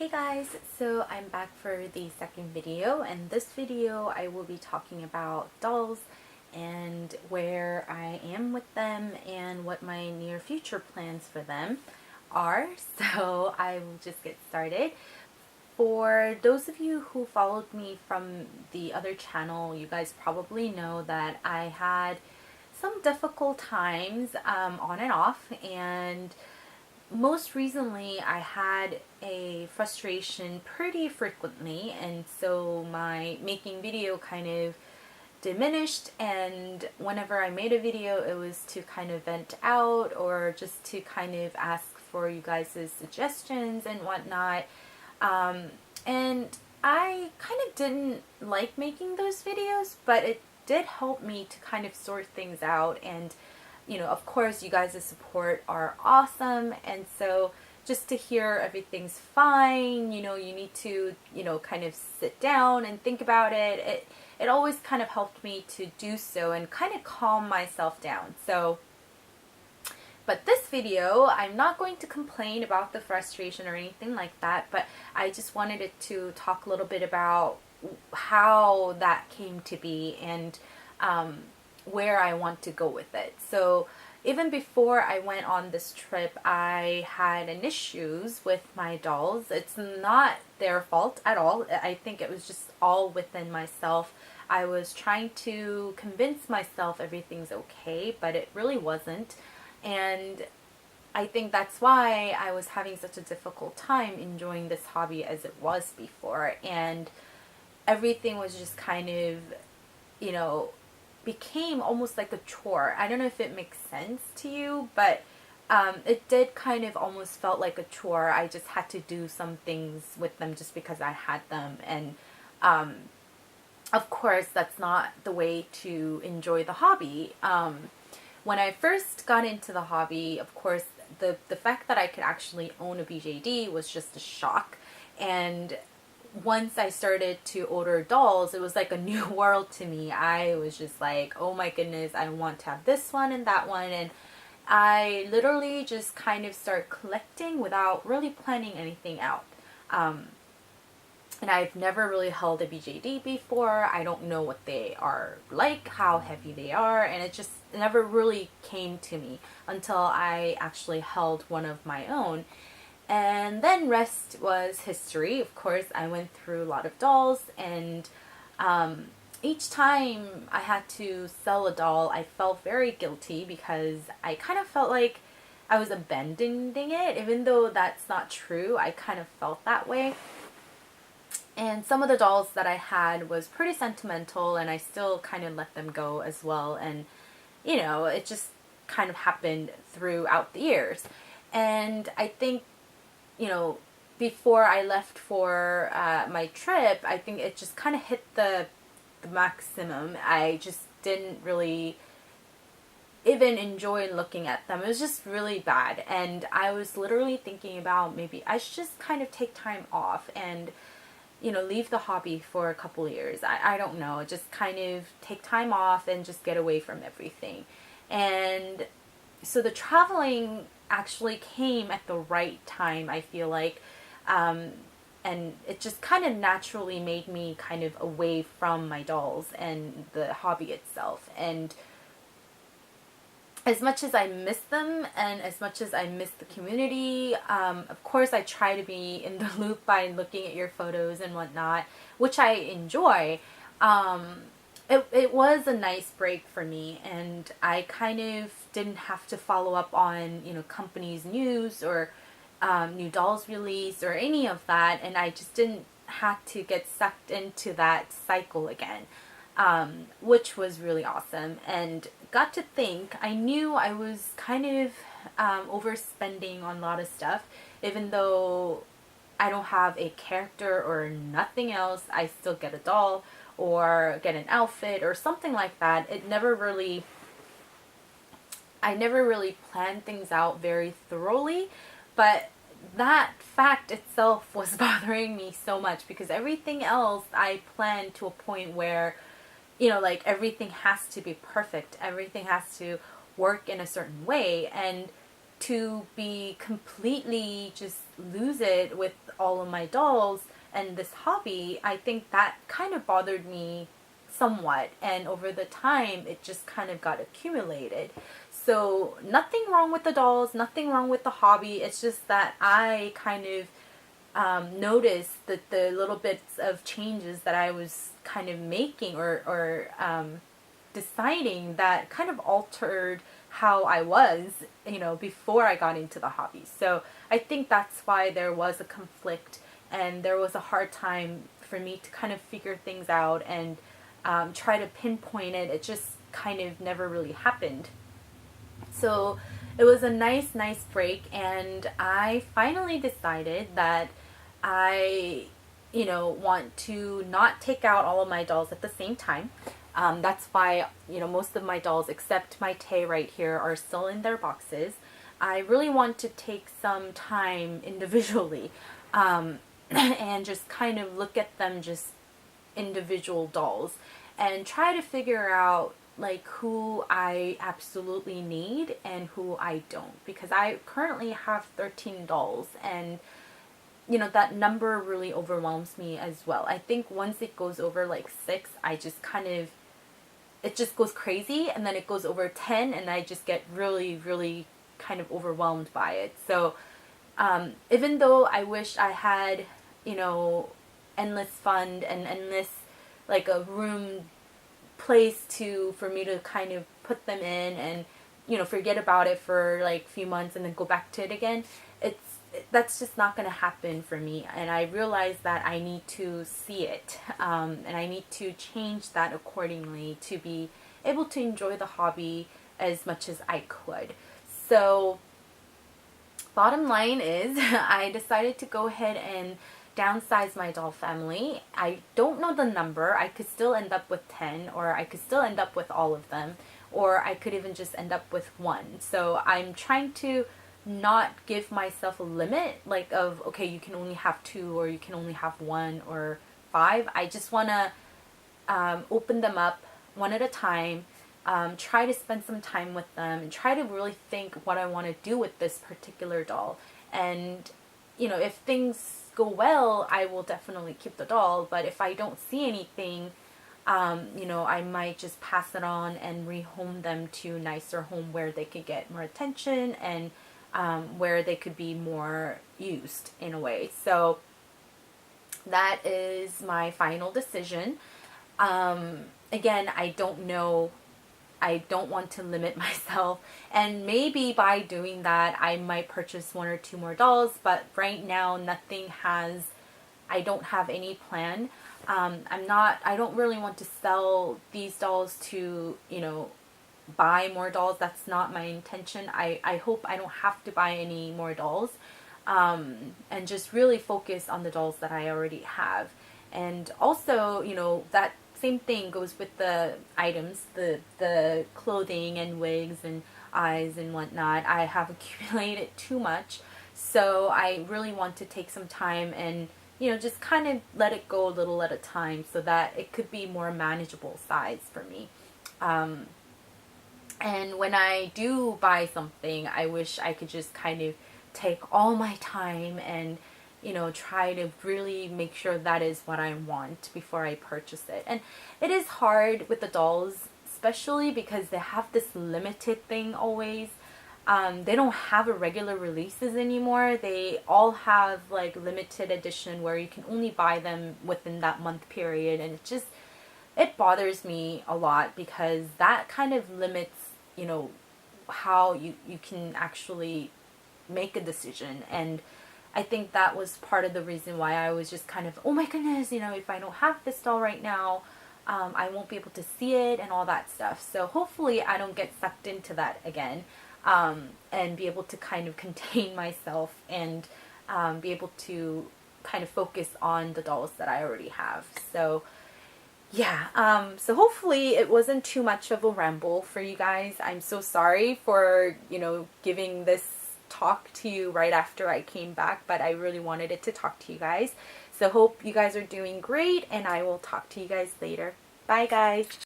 Hey guys, so I'm back for the second video, and this video I will be talking about dolls and where I am with them and what my near future plans for them are. So I will just get started. For those of you who followed me from the other channel, you guys probably know that I had some difficult times on and off, and most recently I had a frustration pretty frequently, and so my making video kind of diminished, and whenever I made a video it was to kind of vent out or just to kind of ask for you guys' suggestions and whatnot. And I kind of didn't like making those videos, but it did help me to kind of sort things out. And of course, you guys' support are awesome, and so just to hear everything's fine, you need to, kind of sit down and think about it. It always kind of helped me to do so and kind of calm myself down. But this video, I'm not going to complain about the frustration or anything like that, but I just wanted it to talk a little bit about how that came to be and where I want to go with it. So even before I went on this trip, I had an issues with my dolls. It's not their fault at all. I think it was just all within myself. I was trying to convince myself everything's okay, but it really wasn't. And I think that's why I was having such a difficult time enjoying this hobby as it was before. And everything was just kind of, became almost like a chore. I don't know if it makes sense to you, but it did kind of almost felt like a chore. I just had to do some things with them just because I had them. And of course, that's not the way to enjoy the hobby. When I first got into the hobby, of course, the fact that I could actually own a BJD was just a shock. And once I started to order dolls, it was like a new world to me. I was just like, oh my goodness, I want to have this one and that one. And I literally just kind of start collecting without really planning anything out. And I've never really held a BJD before. I don't know what they are like, how heavy they are, and it just never really came to me until I actually held one of my own. And then rest was history. Of course, I went through a lot of dolls, and each time I had to sell a doll, I felt very guilty because I kind of felt like I was abandoning it, even though that's not true. I kind of felt that way. And some of the dolls that I had was pretty sentimental, and I still kind of let them go as well. And, it just kind of happened throughout the years. And I think, before I left for my trip, I think it just kind of hit the maximum. I just didn't really even enjoy looking at them. It was just really bad. And I was literally thinking about maybe I should just kind of take time off and leave the hobby for a couple years. I don't know, just kind of take time off and just get away from everything. And so the traveling actually came at the right time, I feel like. And it just kind of naturally made me kind of away from my dolls and the hobby itself. And as much as I miss them and as much as I miss the community, of course I try to be in the loop by looking at your photos and whatnot, which I enjoy. It was a nice break for me, and I kind of didn't have to follow up on, companies' news or new dolls release or any of that, and I just didn't have to get sucked into that cycle again. Which was really awesome. And got to think, I knew I was kind of overspending on a lot of stuff. Even though I don't have a character or nothing else, I still get a doll or get an outfit or something like that. I never really planned things out very thoroughly, but that fact itself was bothering me so much because everything else I planned to a point where like everything has to be perfect. Everything has to work in a certain way. And to be completely just lose it with all of my dolls and this hobby, I think that kind of bothered me somewhat, and over the time it just kind of got accumulated. So nothing wrong with the dolls, nothing wrong with the hobby. It's just that I kind of noticed that the little bits of changes that I was kind of making or deciding that kind of altered how I was, before I got into the hobby. So I think that's why there was a conflict, and there was a hard time for me to kind of figure things out and try to pinpoint it. It just kind of never really happened. So it was a nice break, and I finally decided that I, want to not take out all of my dolls at the same time. That's why, most of my dolls, except my Tay right here, are still in their boxes. I really want to take some time individually and just kind of look at them just individual dolls and try to figure out like who I absolutely need and who I don't, because I currently have 13 dolls, and that number really overwhelms me as well. I think once it goes over like 6, I just it just goes crazy, and then it goes over 10 and I just get really, really kind of overwhelmed by it. So even though I wish I had, endless fund and endless like a room place for me to kind of put them in and forget about it for like a few months and then go back to it again, that's just not going to happen for me. And I realize that I need to see it, and I need to change that accordingly to be able to enjoy the hobby as much as I could. So bottom line is I decided to go ahead and downsize my doll family. I don't know the number. I could still end up with 10, or I could still end up with all of them, or I could even just end up with 1. So I'm trying to not give myself a limit like of, okay, you can only have 2 or you can only have 1 or 5. I just want to open them up one at a time, try to spend some time with them, and try to really think what I want to do with this particular doll. And if things go well, I will definitely keep the doll, but if I don't see anything, I might just pass it on and rehome them to a nicer home where they could get more attention and where they could be more used in a way. So that is my final decision. Again, I don't know. I don't want to limit myself, and maybe by doing that I might purchase 1 or 2 more dolls, but right now I don't have any plan. I don't really want to sell these dolls to, buy more dolls. That's not my intention. I hope I don't have to buy any more dolls, and just really focus on the dolls that I already have. And also, that same thing goes with the items, the clothing and wigs and eyes and whatnot. I have accumulated too much, so I really want to take some time and just kind of let it go a little at a time, so that it could be more manageable size for me. And when I do buy something, I wish I could just kind of take all my time and try to really make sure that is what I want before I purchase it. And it is hard with the dolls, especially because they have this limited thing always. They don't have a regular releases anymore. They all have like limited edition where you can only buy them within that month period, and it bothers me a lot because that kind of limits, how you can actually make a decision. And I think that was part of the reason why I was just kind of, oh my goodness, if I don't have this doll right now, I won't be able to see it and all that stuff. So hopefully I don't get sucked into that again, and be able to kind of contain myself and be able to kind of focus on the dolls that I already have. So yeah, so hopefully it wasn't too much of a ramble for you guys. I'm so sorry for, giving this talk to you right after I came back, but I really wanted it to talk to you guys. So hope you guys are doing great, and I will talk to you guys later. Bye guys.